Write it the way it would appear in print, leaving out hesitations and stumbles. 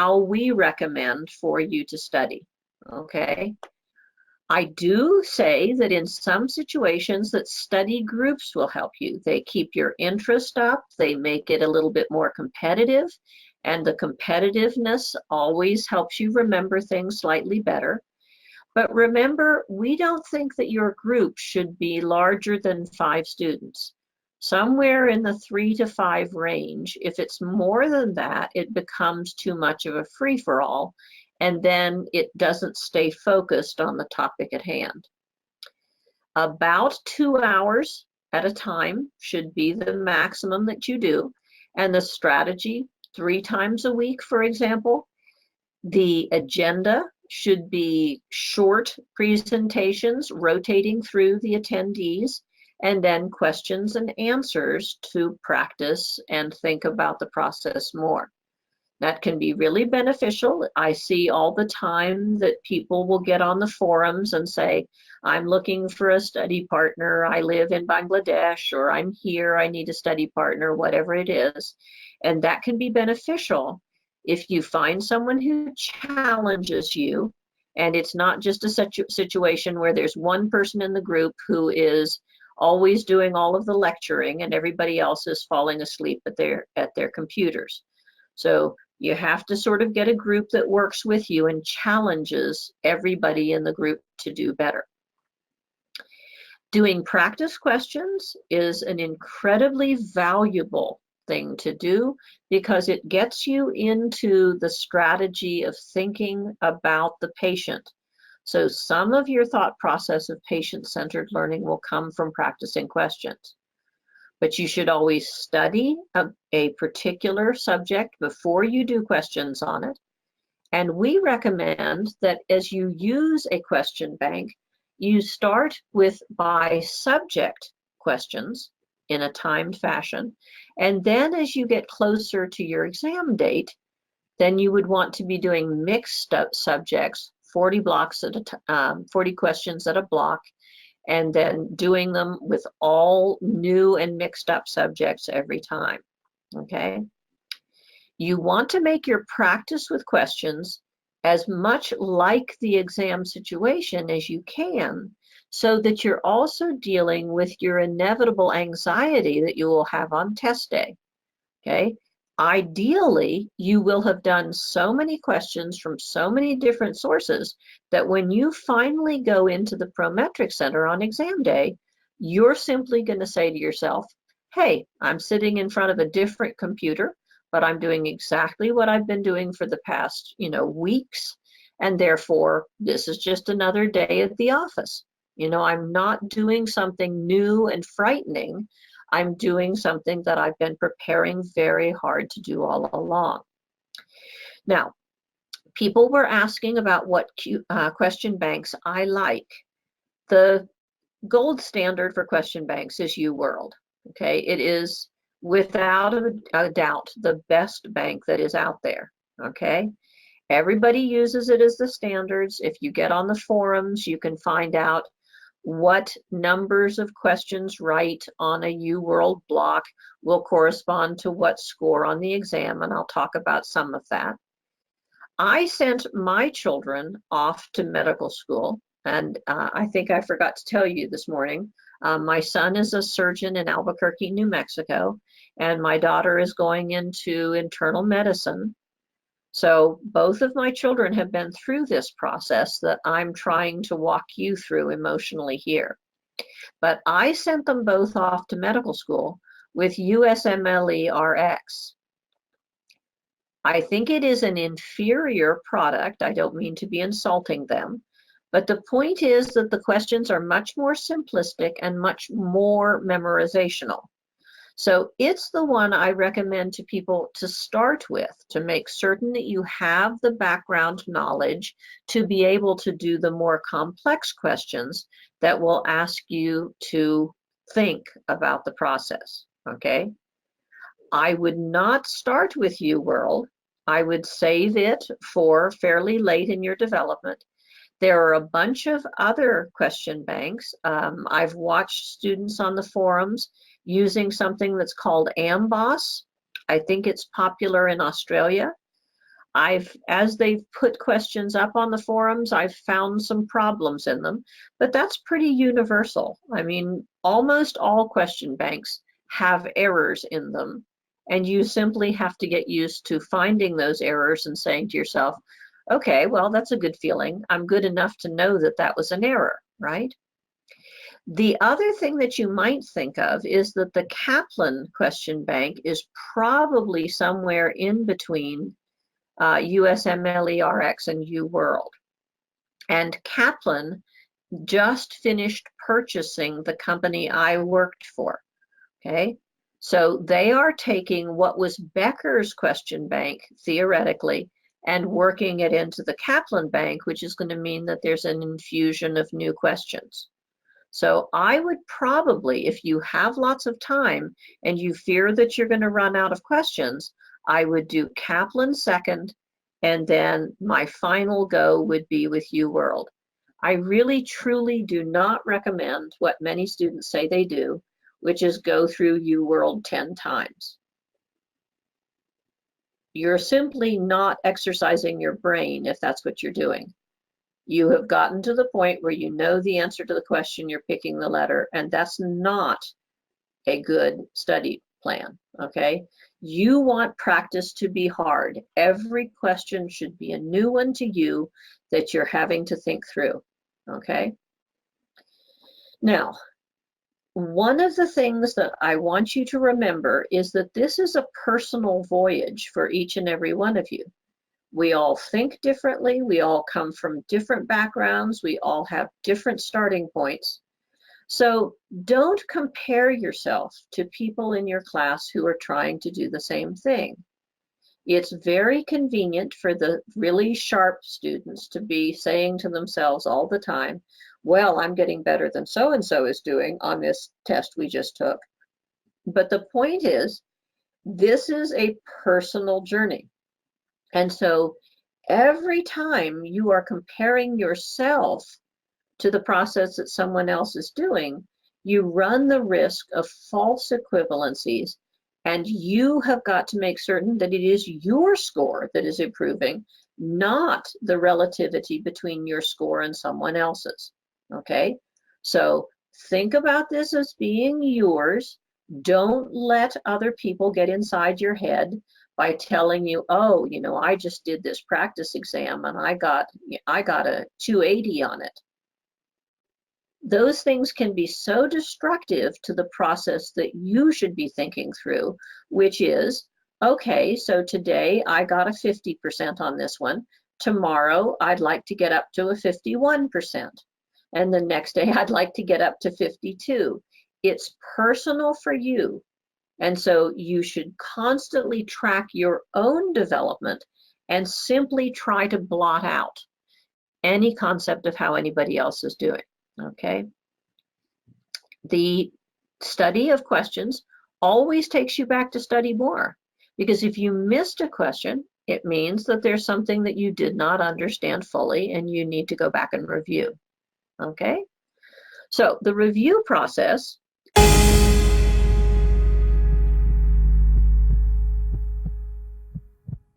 how we recommend for you to study, okay? I do say that in some situations that study groups will help you. They keep your interest up, they make it a little bit more competitive, and the competitiveness always helps you remember things slightly better. But remember, we don't think that your group should be larger than 5 students. Somewhere in the 3 to 5 range. If it's more than that, it becomes too much of a free-for-all, and then it doesn't stay focused on the topic at hand. About 2 hours at a time should be the maximum that you do, and the strategy 3 times a week, for example. The agenda should be short presentations rotating through the attendees, and then questions and answers to practice and think about the process more. That can be really beneficial. I see all the time that people will get on the forums and say, I'm looking for a study partner, I live in Bangladesh, or I'm here, I need a study partner, whatever it is. And that can be beneficial if you find someone who challenges you, and it's not just a situation where there's one person in the group who is always doing all of the lecturing and everybody else is falling asleep at their computers. So you have to sort of get a group that works with you and challenges everybody in the group to do better. Doing practice questions is an incredibly valuable thing to do because it gets you into the strategy of thinking about the patient. So some of your thought process of patient-centered learning will come from practicing questions. But you should always study a particular subject before you do questions on it. And we recommend that as you use a question bank, you start with by subject questions in a timed fashion. And then as you get closer to your exam date, then you would want to be doing mixed up subjects, 40 blocks at a 40 questions at a block, and then doing them with all new and mixed up subjects every time, okay? You want to make your practice with questions as much like the exam situation as you can, so that you're also dealing with your inevitable anxiety that you will have on test day, okay? Ideally, you will have done so many questions from so many different sources that when you finally go into the Prometric Center on exam day, you're simply going to say to yourself, hey, I'm sitting in front of a different computer, but I'm doing exactly what I've been doing for the past, weeks, and therefore this is just another day at the office. I'm not doing something new and frightening. I'm doing something that I've been preparing very hard to do all along. Now, people were asking about what question banks I like. The gold standard for question banks is UWorld. Okay, it is without a doubt the best bank that is out there. Okay, everybody uses it as the standards. If you get on the forums, you can find out what numbers of questions right on a UWorld block will correspond to what score on the exam, and I'll talk about some of that. I sent my children off to medical school, and I think I forgot to tell you this morning, my son is a surgeon in Albuquerque, New Mexico, and my daughter is going into internal medicine. So both of my children have been through this process that I'm trying to walk you through emotionally here. But I sent them both off to medical school with USMLE RX. I think it is an inferior product. I don't mean to be insulting them, but the point is that the questions are much more simplistic and much more memorizational. So it's the one I recommend to people to start with, to make certain that you have the background knowledge to be able to do the more complex questions that will ask you to think about the process, okay? I would not start with UWorld. I would save it for fairly late in your development. There are a bunch of other question banks. I've watched students on the forums using something that's called AMBOSS. I think it's popular in Australia. As they've put questions up on the forums, I've found some problems in them, but that's pretty universal. I mean, almost all question banks have errors in them, and you simply have to get used to finding those errors and saying to yourself, okay, well, that's a good feeling. I'm good enough to know that that was an error, right? The other thing that you might think of is that the Kaplan question bank is probably somewhere in between USMLE RX and UWorld. And Kaplan just finished purchasing the company I worked for, okay? So they are taking what was Becker's question bank, theoretically, and working it into the Kaplan bank, which is going to mean that there's an infusion of new questions. So I would probably, if you have lots of time and you fear that you're going to run out of questions, I would do Kaplan second, and then my final go would be with UWorld. I really, truly do not recommend what many students say they do, which is go through UWorld 10 times. You're simply not exercising your brain if that's what you're doing. You have gotten to the point where you know the answer to the question, you're picking the letter, and that's not a good study plan, okay? You want practice to be hard. Every question should be a new one to you that you're having to think through, okay? Now, one of the things that I want you to remember is that this is a personal voyage for each and every one of you. We all think differently. We all come from different backgrounds. We all have different starting points. So don't compare yourself to people in your class who are trying to do the same thing. It's very convenient for the really sharp students to be saying to themselves all the time, well, I'm getting better than so-and-so is doing on this test we just took. But the point is, this is a personal journey. And so every time you are comparing yourself to the process that someone else is doing, you run the risk of false equivalencies, and you have got to make certain that it is your score that is improving, not the relativity between your score and someone else's, okay? So think about this as being yours. Don't let other people get inside your head by telling you, oh, you know, I just did this practice exam and I got a 280 on it. Those things can be so destructive to the process that you should be thinking through, which is, okay, so today I got a 50% on this one. Tomorrow I'd like to get up to a 51%. And the next day I'd like to get up to 52. It's personal for you. And so you should constantly track your own development and simply try to blot out any concept of how anybody else is doing, okay? The study of questions always takes you back to study more, because if you missed a question, it means that there's something that you did not understand fully and you need to go back and review, okay? So the review process